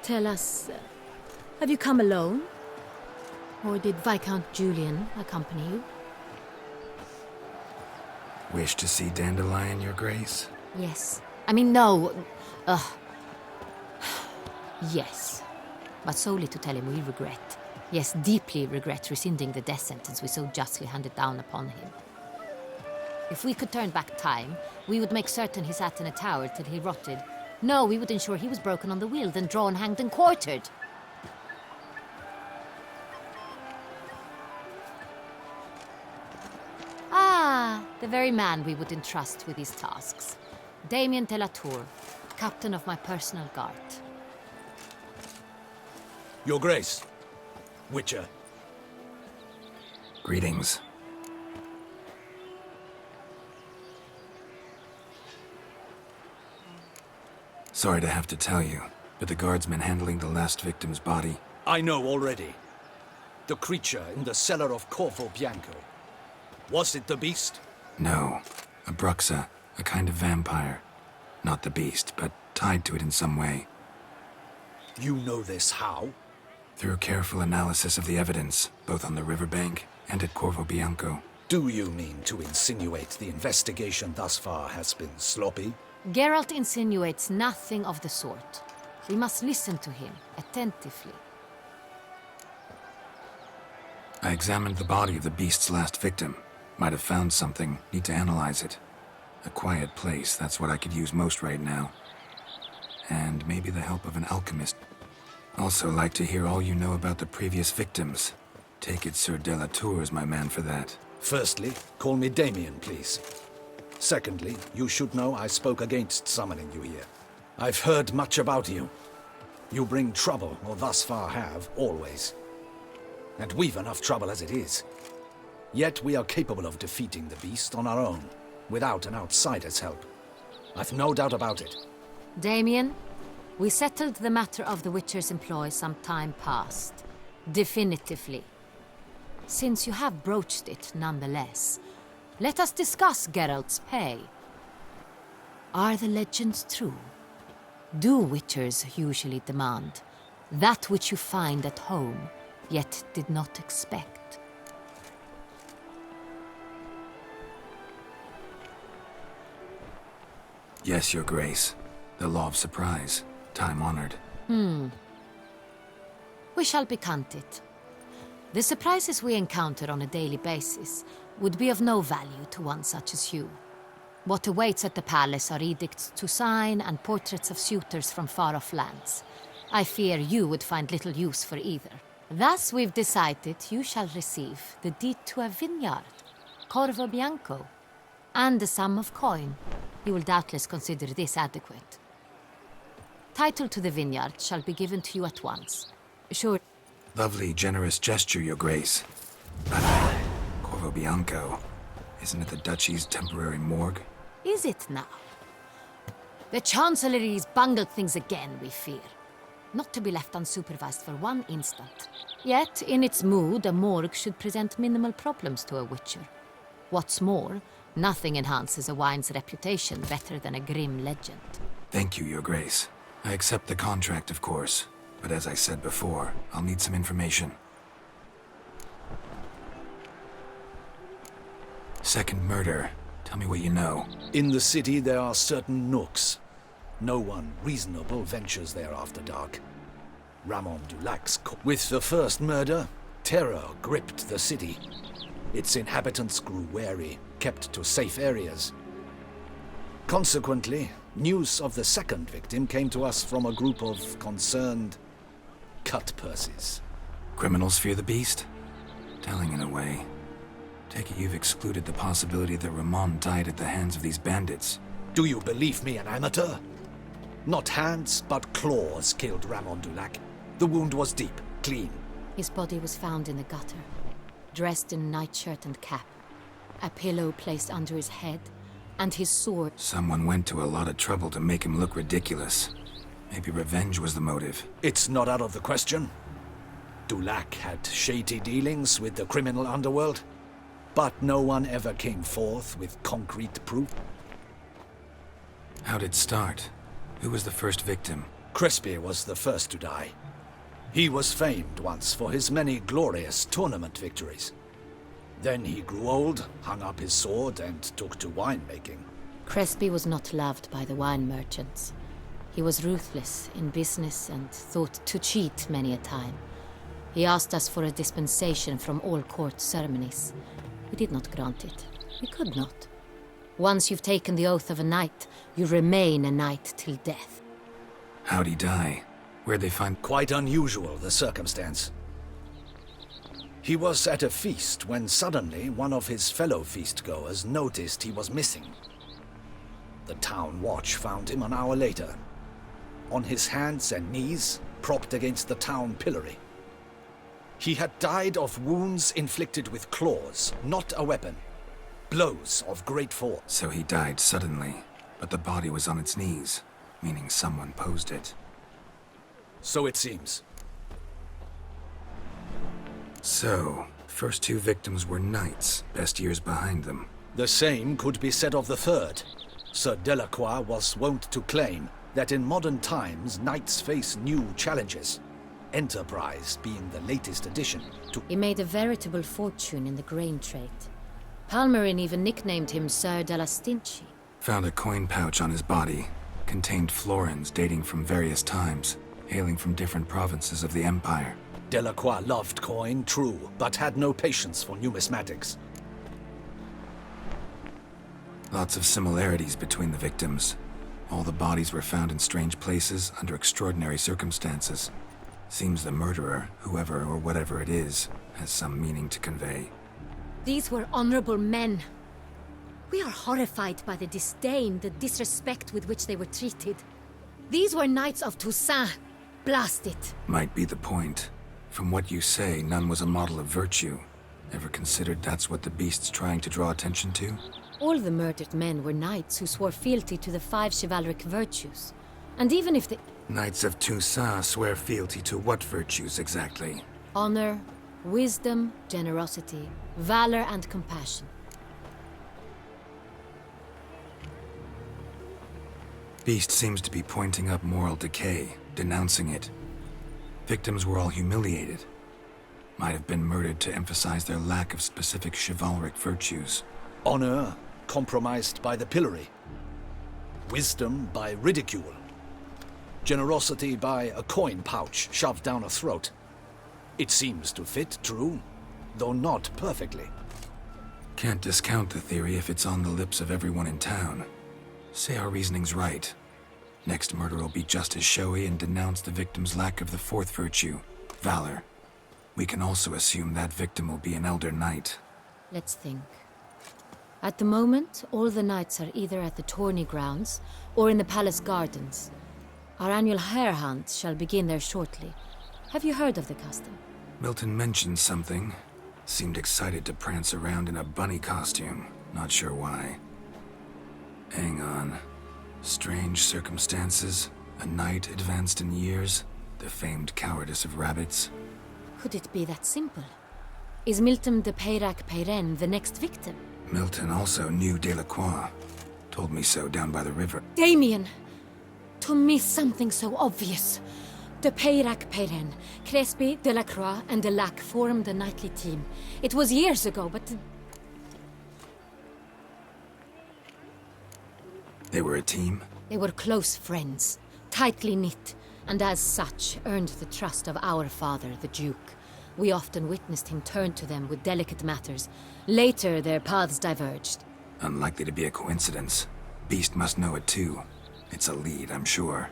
Tell us, have you come alone? Or did Viscount Julian accompany you? Wish to see Dandelion, Your Grace? Yes. I mean, no. Yes. But solely to tell him we regret. Yes, deeply regret rescinding the death sentence we so justly handed down upon him. If we could turn back time, we would make certain he sat in a tower till he rotted. No, we would ensure he was broken on the wheel, then drawn, hanged, and quartered. Ah, the very man we would entrust with these tasks. Damien de la Tour, captain of my personal guard. Your Grace. Witcher. Greetings. Sorry to have to tell you, but the guardsman handling the last victim's body... I know already. The creature in the cellar of Corvo Bianco. Was it the beast? No. A bruxa, a kind of vampire. Not the beast, but tied to it in some way. You know this how? Through careful analysis of the evidence, both on the riverbank and at Corvo Bianco. Do you mean to insinuate the investigation thus far has been sloppy? Geralt insinuates nothing of the sort. We must listen to him attentively. I examined the body of the beast's last victim. Might have found something, need to analyze it. A quiet place, that's what I could use most right now. And maybe the help of an alchemist. Also like to hear all you know about the previous victims. Take it Sir de la Tour is my man for that. Firstly, call me Damien, please. Secondly, you should know I spoke against summoning you here. I've heard much about you. You bring trouble, or thus far have, always. And we've enough trouble as it is. Yet we are capable of defeating the beast on our own, without an outsider's help. I've no doubt about it. Damien, we settled the matter of the Witcher's employ some time past. Definitively. Since you have broached it nonetheless, let us discuss Geralt's pay. Are the legends true? Do Witchers usually demand that which you find at home, yet did not expect? Yes, Your Grace. The law of surprise. Time-honored. We shall be content. The surprises we encounter on a daily basis would be of no value to one such as you. What awaits at the palace are edicts to sign and portraits of suitors from far-off lands. I fear you would find little use for either. Thus we've decided you shall receive the deed to a vineyard, Corvo Bianco, and a sum of coin. You will doubtless consider this adequate. Title to the vineyard shall be given to you at once. Sure. Lovely, generous gesture, Your Grace. But Corvo Bianco, isn't it the Duchy's temporary morgue? Is it now? The Chancellery's bungled things again, we fear. Not to be left unsupervised for one instant. Yet, in its mood, a morgue should present minimal problems to a Witcher. What's more, nothing enhances a wine's reputation better than a grim legend. Thank you, Your Grace. I accept the contract, of course. But as I said before, I'll need some information. Second murder. Tell me what you know. In the city there are certain nooks. No one reasonable ventures there after dark. Ramon Dulac's With the first murder, terror gripped the city. Its inhabitants grew wary, kept to safe areas. Consequently, news of the second victim came to us from a group of concerned cut-purses. Criminals fear the beast? Telling in a way. Take it you've excluded the possibility that Ramon died at the hands of these bandits. Do you believe me an amateur? Not hands, but claws killed Ramon Dulac. The wound was deep, clean. His body was found in the gutter, dressed in nightshirt and cap, a pillow placed under his head, and his sword. Someone went to a lot of trouble to make him look ridiculous. Maybe revenge was the motive. It's not out of the question. Dulac had shady dealings with the criminal underworld, but no one ever came forth with concrete proof. How'd it start? Who was the first victim? Crespi was the first to die. He was famed once for his many glorious tournament victories. Then he grew old, hung up his sword, and took to winemaking. Crespi was not loved by the wine merchants. He was ruthless in business and thought to cheat many a time. He asked us for a dispensation from all court ceremonies. We did not grant it. We could not. Once you've taken the oath of a knight, you remain a knight till death. How'd he die? Where'd they find... Quite unusual, the circumstance. He was at a feast when suddenly one of his fellow feast-goers noticed he was missing. The town watch found him an hour later, on his hands and knees, propped against the town pillory. He had died of wounds inflicted with claws, not a weapon. Blows of great force. So he died suddenly, but the body was on its knees, meaning someone posed it. So it seems. So, first two victims were knights, best years behind them. The same could be said of the third. Sir Delacroix was wont to claim that in modern times knights face new challenges, enterprise being the latest addition to... He made a veritable fortune in the grain trade. Palmerin even nicknamed him Sir de la Stinchi. Found a coin pouch on his body, contained florins dating from various times, hailing from different provinces of the Empire. Delacroix loved coin, true, but had no patience for numismatics. Lots of similarities between the victims. All the bodies were found in strange places under extraordinary circumstances. Seems the murderer, whoever or whatever it is, has some meaning to convey. These were honorable men. We are horrified by the disdain, the disrespect with which they were treated. These were knights of Toussaint. Blast it. Might be the point. From what you say, none was a model of virtue. Ever considered that's what the beast's trying to draw attention to? All the murdered men were knights who swore fealty to the 5 chivalric virtues. And even if the... Knights of Toussaint swear fealty to what virtues exactly? Honor, wisdom, generosity, valor and compassion. Beast seems to be pointing up moral decay, denouncing it. Victims were all humiliated. Might have been murdered to emphasize their lack of specific chivalric virtues. Honor compromised by the pillory. Wisdom by ridicule. Generosity by a coin pouch shoved down a throat. It seems to fit, true, though not perfectly. Can't discount the theory if it's on the lips of everyone in town. Say our reasoning's right. Next murder will be just as showy and denounce the victim's lack of the fourth virtue, valor. We can also assume that victim will be an elder knight. Let's think. At the moment, all the knights are either at the tourney grounds or in the palace gardens. Our annual hare hunt shall begin there shortly. Have you heard of the custom? Milton mentioned something. Seemed excited to prance around in a bunny costume. Not sure why. Hang on. Strange circumstances. A knight advanced in years. The famed cowardice of rabbits. Could it be that simple? Is Milton de Peyrac-Peyren the next victim? Milton also knew Delacroix. Told me so down by the river. Damien! To miss something so obvious. De Peyrac-Peyren, Crespi, Delacroix, and Delac formed a knightly team. It was years ago, but... They were a team? They were close friends, tightly knit, and as such earned the trust of our father, the Duke. We often witnessed him turn to them with delicate matters. Later, their paths diverged. Unlikely to be a coincidence. Beast must know it too. It's a lead, I'm sure.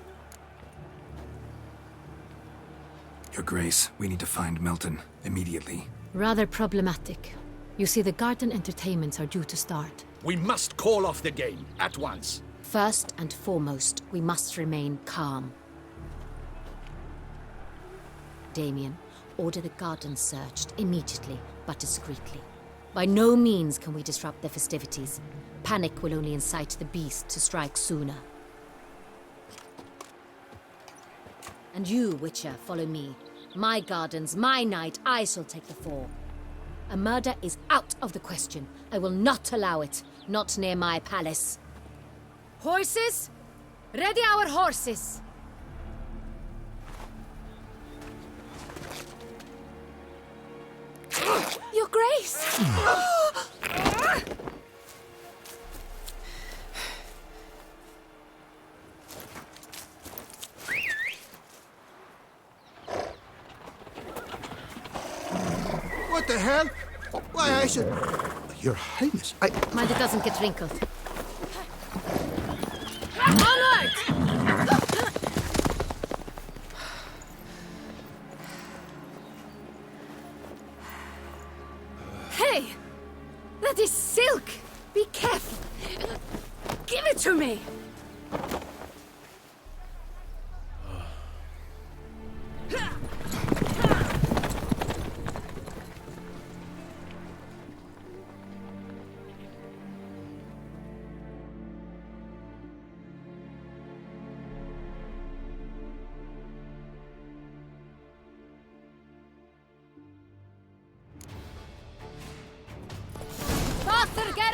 Your Grace, we need to find Milton, immediately. Rather problematic. You see, the garden entertainments are due to start. We must call off the game, at once. First and foremost, we must remain calm. Damien, order the garden searched immediately, but discreetly. By no means can we disrupt the festivities. Panic will only incite the beast to strike sooner. And you, Witcher, follow me. My gardens, my night, I shall take the fall. A murder is out of the question. I will not allow it. Not near my palace. Horses? Ready our horses! Your Grace! What the hell? Why, I should... Your Highness, Mind it doesn't get wrinkled. Onward! Hey! That is silk! Be careful! Give it to me!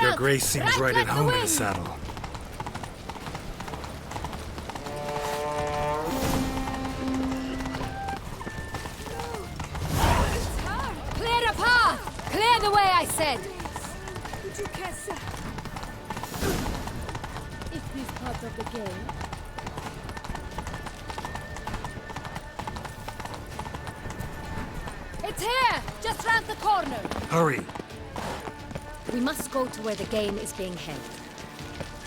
Your Grace seems right at home in the saddle. Clear the path! Clear the way, I said! Is this part of the game? It's here! Just round the corner! Hurry! We must go to where the game is being held.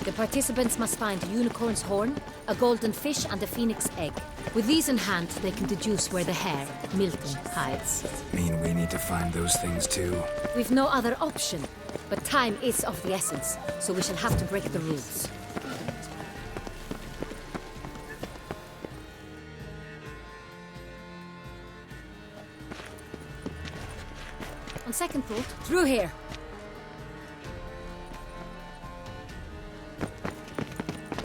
The participants must find a unicorn's horn, a golden fish, and a phoenix egg. With these in hand, they can deduce where the hare, Milton, hides. Mean we need to find those things too? We've no other option, but time is of the essence, so we shall have to break the rules. On second thought, through here.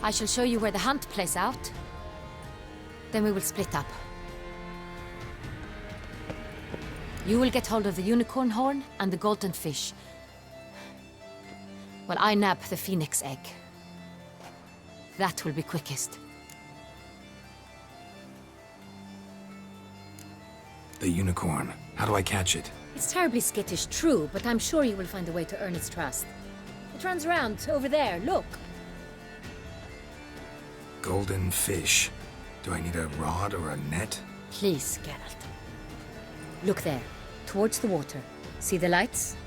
I shall show you where the hunt plays out. Then we will split up. You will get hold of the unicorn horn and the golden fish. While I nab the phoenix egg. That will be quickest. The unicorn. How do I catch it? It's terribly skittish, true, but I'm sure you will find a way to earn its trust. It runs around over there, look. Golden fish. Do I need a rod or a net? Please, Geralt. Look there, towards the water. See the lights?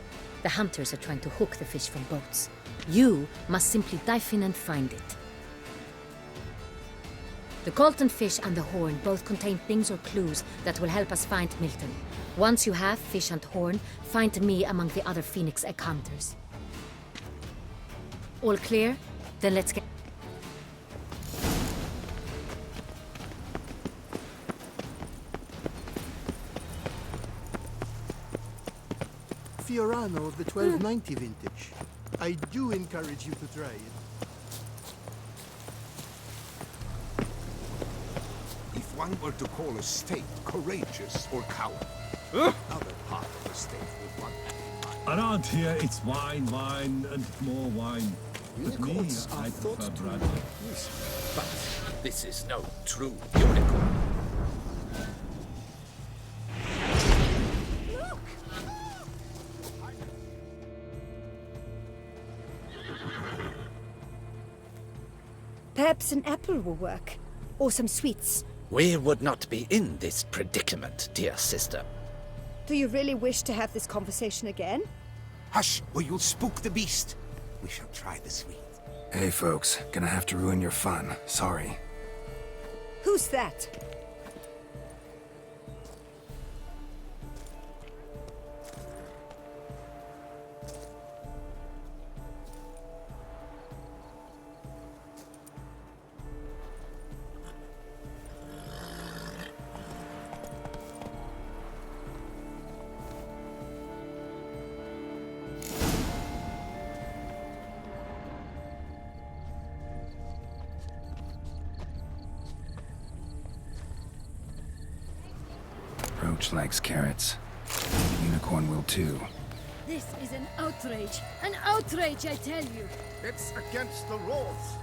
The hunters are trying to hook the fish from boats. You must simply dive in and find it. The golden fish and the horn both contain things or clues that will help us find Milton. Once you have fish and horn, find me among the other phoenix egg hunters. All clear? Then let's get... Fiorano of the 1290 vintage. I do encourage you to try it. If one were to call a state courageous or coward, another part of the state would one have in mind. Around here, it's wine, wine, and more wine. With me, Unicorns are I thought prefer to brandy. be useful, but this is no true unicorn. Perhaps an apple will work. Or some sweets. We would not be in this predicament, dear sister. Do you really wish to have this conversation again? Hush, or you'll spook the beast. We shall try the sweet. Hey folks, gonna have to ruin your fun. Sorry. Who's that? Roach likes carrots. The unicorn will too. This is an outrage. An outrage, I tell you. It's against the rules.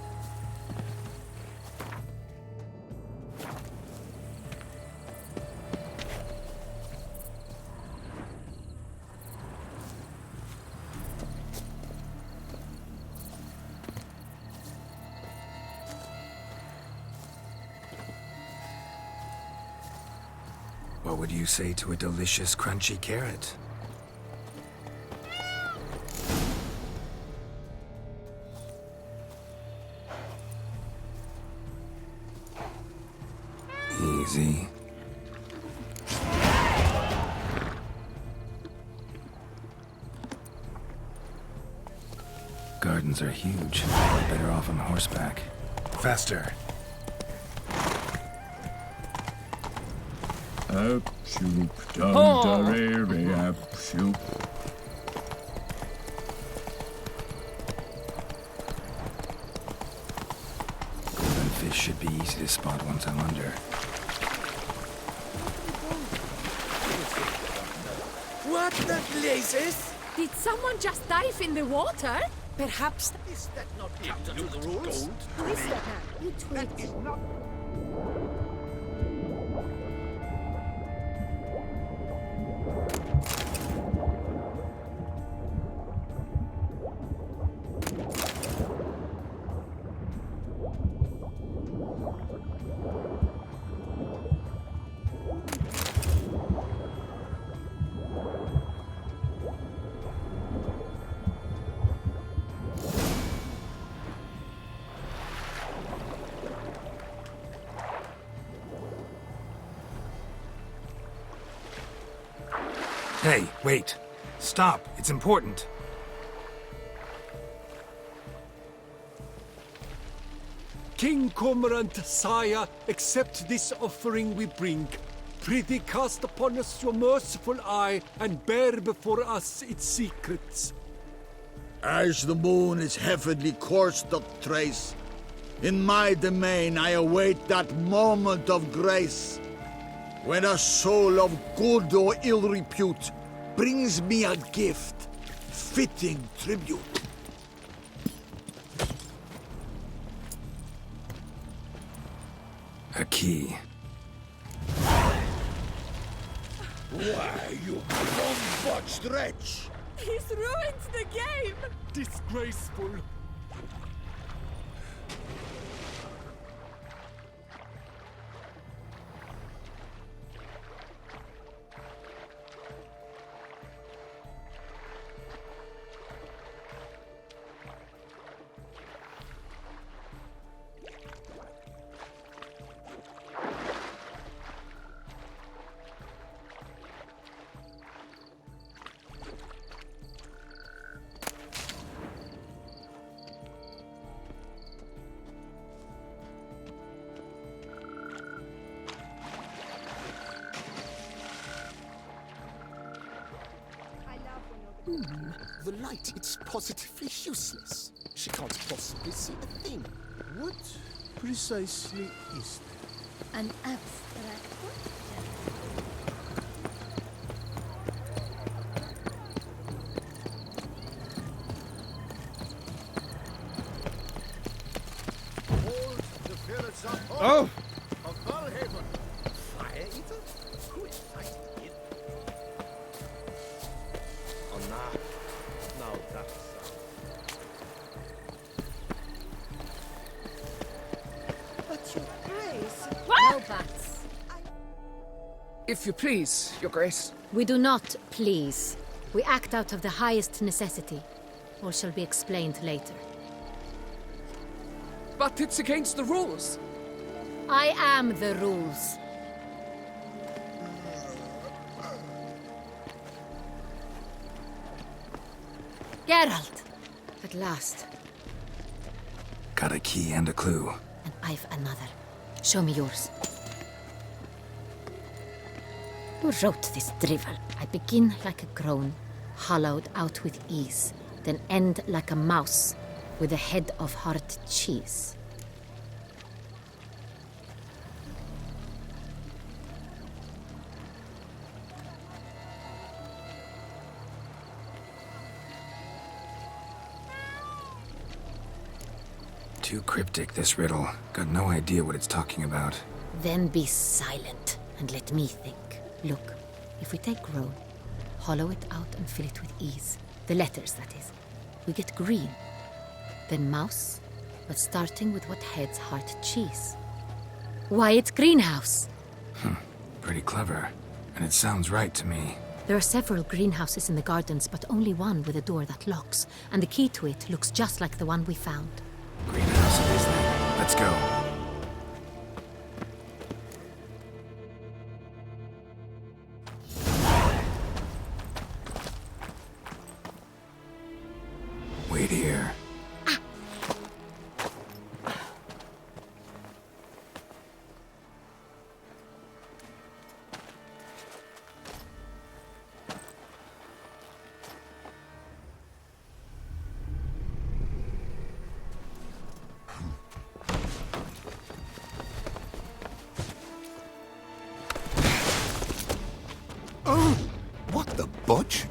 What would you say to a delicious, crunchy carrot? Easy. Gardens are huge. We're better off on horseback. Faster. Up, shoop, dum, da, up, shoop. Golden fish should be easy to spot once I'm under. What the blazes? Did someone just dive in the water? Perhaps is that not counter to the rules? Who is that man? You twit. Hey, wait. Stop. It's important. King Cormorant, sire, accept this offering we bring. Prithee cast upon us your merciful eye, and bear before us its secrets. As the moon its heavenly course doth trace, in my domain I await that moment of grace, when a soul of good or ill repute brings me a gift, fitting tribute. A key. Why, you plum-botched wretch! He's ruined the game! Disgraceful. The light, it's positively useless. She can't possibly see a thing. What precisely is that? An abstract Hold the pirates up. Oh! Of Valhaven. Fire eater? Who is fighting it? Oh, nah. Now that's... But your grace... No buts. If you please, Your Grace. We do not please. We act out of the highest necessity. All shall be explained later. But it's against the rules. I am the rules. Geralt! At last. Got a key and a clue. And I've another. Show me yours. Who wrote this drivel? I begin like a groan, hollowed out with ease, then end like a mouse, with a head of hard cheese. Too cryptic, this riddle. Got no idea what it's talking about. Then be silent and let me think. Look, if we take roan, hollow it out and fill it with ease, the letters, that is, we get green. Then mouse, but starting with what heads heart cheese. Why, it's greenhouse. Pretty clever. And it sounds right to me. There are several greenhouses in the gardens, but only one with a door that locks, and the key to it looks just like the one we found. Greenhouse it is then. Let's go. Wait here. What the butch?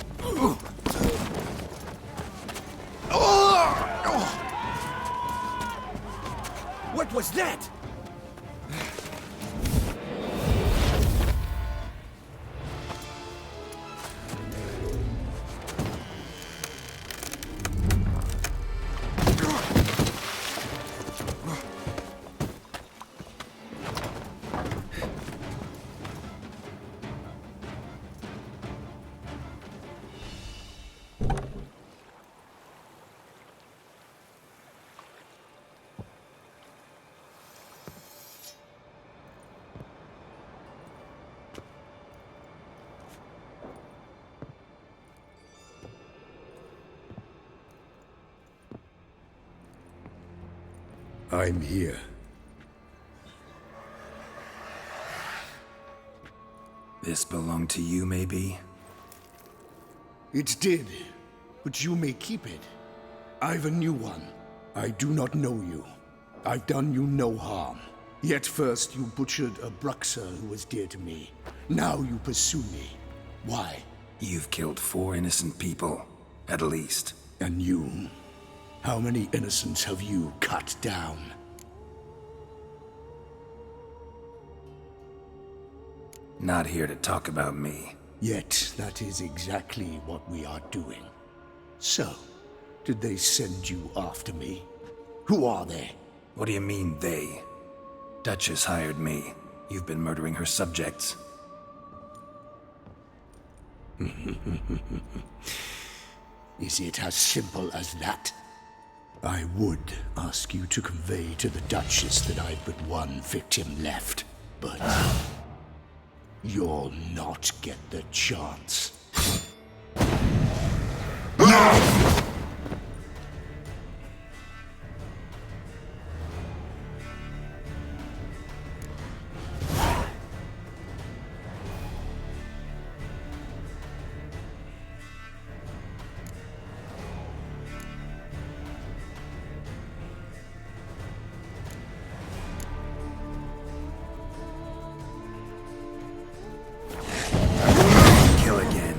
What was that? I'm here. This belonged to you, maybe? It did, but you may keep it. I've a new one. I do not know you. I've done you no harm. Yet first you butchered a Bruxer who was dear to me. Now you pursue me. Why? You've killed 4 innocent people, at least. And you? How many innocents have you cut down? Not here to talk about me. Yet that is exactly what we are doing. So, did they send you after me? Who are they? What do you mean, they? Duchess hired me. You've been murdering her subjects. Is it as simple as that? I would ask you to convey to the Duchess that I've but one victim left, but you'll not get the chance. Kill again.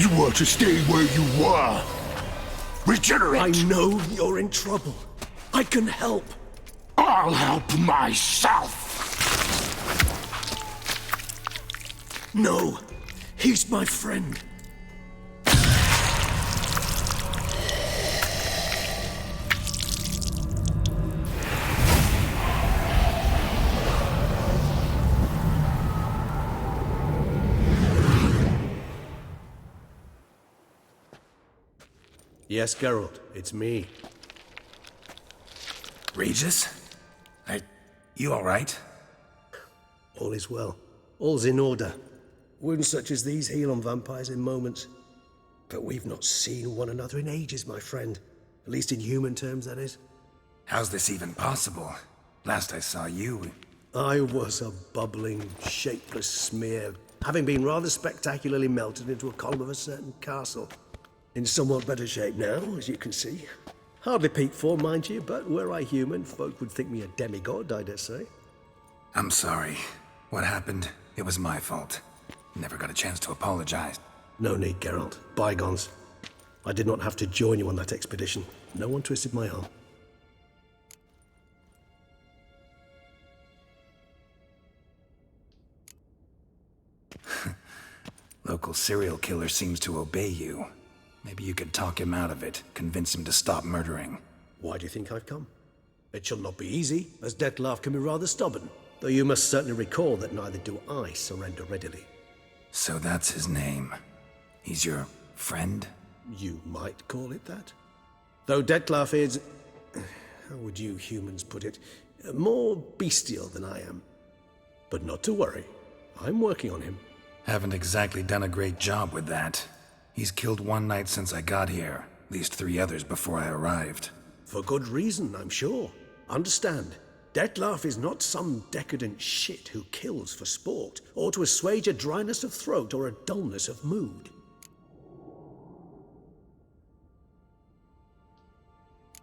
You were to stay where you were. Regenerate! I know you're in trouble. I can help. I'll help myself! No, he's my friend. Yes, Geralt, it's me. Regis? You alright? All is well. All's in order. Wounds such as these heal on vampires in moments. But we've not seen one another in ages, my friend. At least in human terms, that is. How's this even possible? Last I saw you... I was a bubbling, shapeless smear, having been rather spectacularly melted into a column of a certain castle. In somewhat better shape now, as you can see. Hardly peak form, mind you, but were I human, folk would think me a demigod, I dare say. I'm sorry. What happened? It was my fault. Never got a chance to apologize. No need, Geralt. Bygones. I did not have to join you on that expedition. No one twisted my arm. Local serial killer seems to obey you. Maybe you could talk him out of it, convince him to stop murdering. Why do you think I've come? It shall not be easy, as Dettlaff can be rather stubborn. Though you must certainly recall that neither do I surrender readily. So that's his name. He's your friend? You might call it that. Though Dettlaff is... how would you humans put it? More bestial than I am. But not to worry. I'm working on him. Haven't exactly done a great job with that. He's killed one knight since I got here. At least 3 others before I arrived. For good reason, I'm sure. Understand, Dettlaff is not some decadent shit who kills for sport, or to assuage a dryness of throat or a dullness of mood.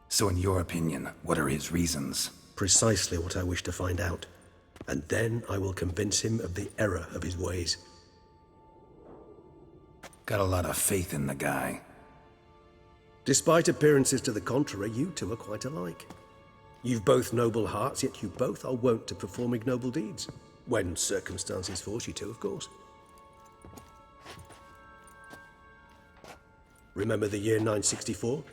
So in your opinion, what are his reasons? Precisely what I wish to find out. And then I will convince him of the error of his ways. Got a lot of faith in the guy. Despite appearances to the contrary, you two are quite alike. You've both noble hearts, yet you both are wont to perform ignoble deeds. When circumstances force you to, of course. Remember the year 964?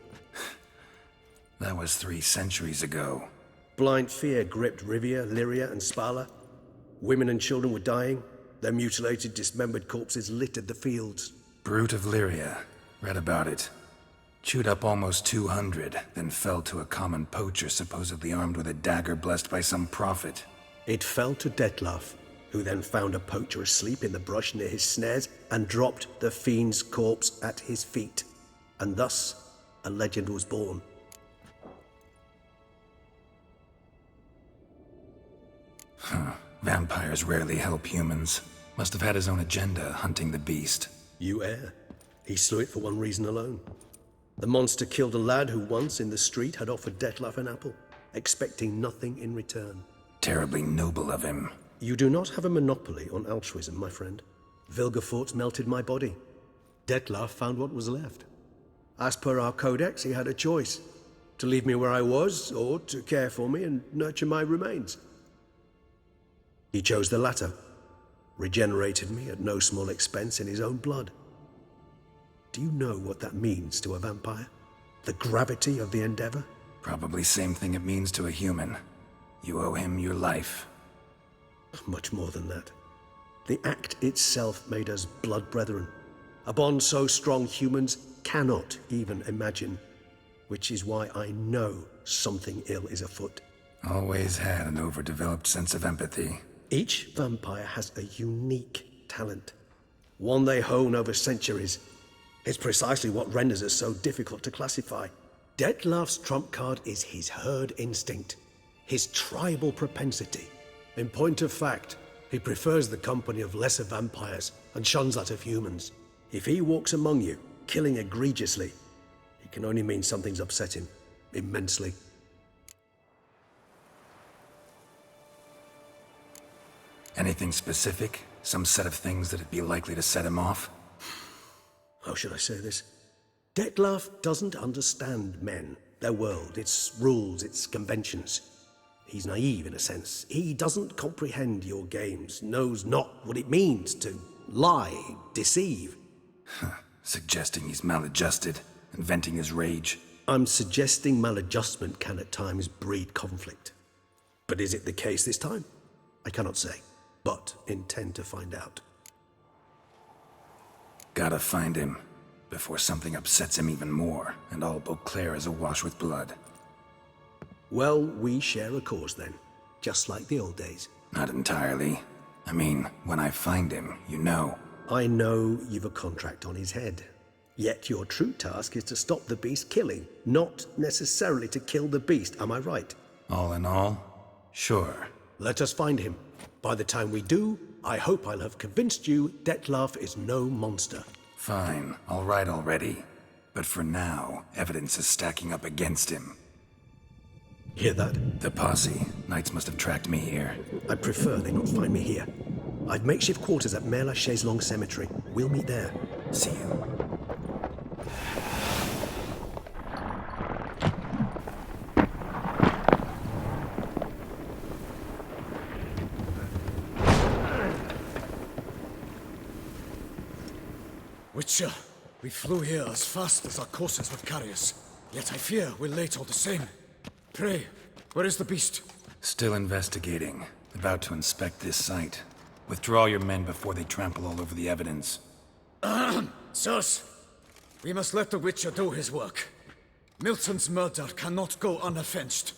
That was 3 centuries ago. Blind fear gripped Rivia, Lyria, and Spala. Women and children were dying. Their mutilated, dismembered corpses littered the fields. Brute of Lyria. Read about it. Chewed up almost 200, then fell to a common poacher supposedly armed with a dagger blessed by some prophet. It fell to Dettlaff, who then found a poacher asleep in the brush near his snares and dropped the fiend's corpse at his feet. And thus, a legend was born. Vampires rarely help humans. Must have had his own agenda, hunting the beast. You err. He slew it for one reason alone. The monster killed a lad who once, in the street, had offered Dettlaff an apple, expecting nothing in return. Terribly noble of him. You do not have a monopoly on altruism, my friend. Vilgefortz melted my body. Dettlaff found what was left. As per our codex, he had a choice. To leave me where I was, or to care for me and nurture my remains. He chose the latter. Regenerated me at no small expense in his own blood. Do you know what that means to a vampire? The gravity of the endeavor? Probably same thing it means to a human. You owe him your life. Much more than that. The act itself made us blood brethren. A bond so strong humans cannot even imagine. Which is why I know something ill is afoot. Always had an overdeveloped sense of empathy. Each vampire has a unique talent. One they hone over centuries. It's precisely what renders us so difficult to classify. Dettlaff's trump card is his herd instinct, his tribal propensity. In point of fact, he prefers the company of lesser vampires and shuns that of humans. If he walks among you, killing egregiously, it can only mean something's upset him, immensely. Anything specific? Some set of things that'd be likely to set him off? How should I say this? Detlef doesn't understand men, their world, its rules, its conventions. He's naive in a sense. He doesn't comprehend your games, knows not what it means to lie, deceive. Suggesting he's maladjusted, and venting his rage. I'm suggesting maladjustment can at times breed conflict. But is it the case this time? I cannot say, but intend to find out. Gotta find him, before something upsets him even more, and all Beauclair is awash with blood. Well, we share a cause then, just like the old days. Not entirely. I mean, when I find him, you know. I know you've a contract on his head. Yet your true task is to stop the beast killing, not necessarily to kill the beast, am I right? All in all, sure. Let us find him. By the time we do, I hope I'll have convinced you Detlef is no monster. Fine, all right already. But for now, evidence is stacking up against him. Hear that? The posse. Knights must have tracked me here. I prefer they not find me here. I've makeshift quarters at Mère Lachaise Long Cemetery. We'll meet there. See you. Witcher, we flew here as fast as our courses would carry us. Yet I fear we're late all the same. Pray, where is the beast? Still investigating. About to inspect this site. Withdraw your men before they trample all over the evidence. Sirs, we must let the Witcher do his work. Milton's murder cannot go unavenged.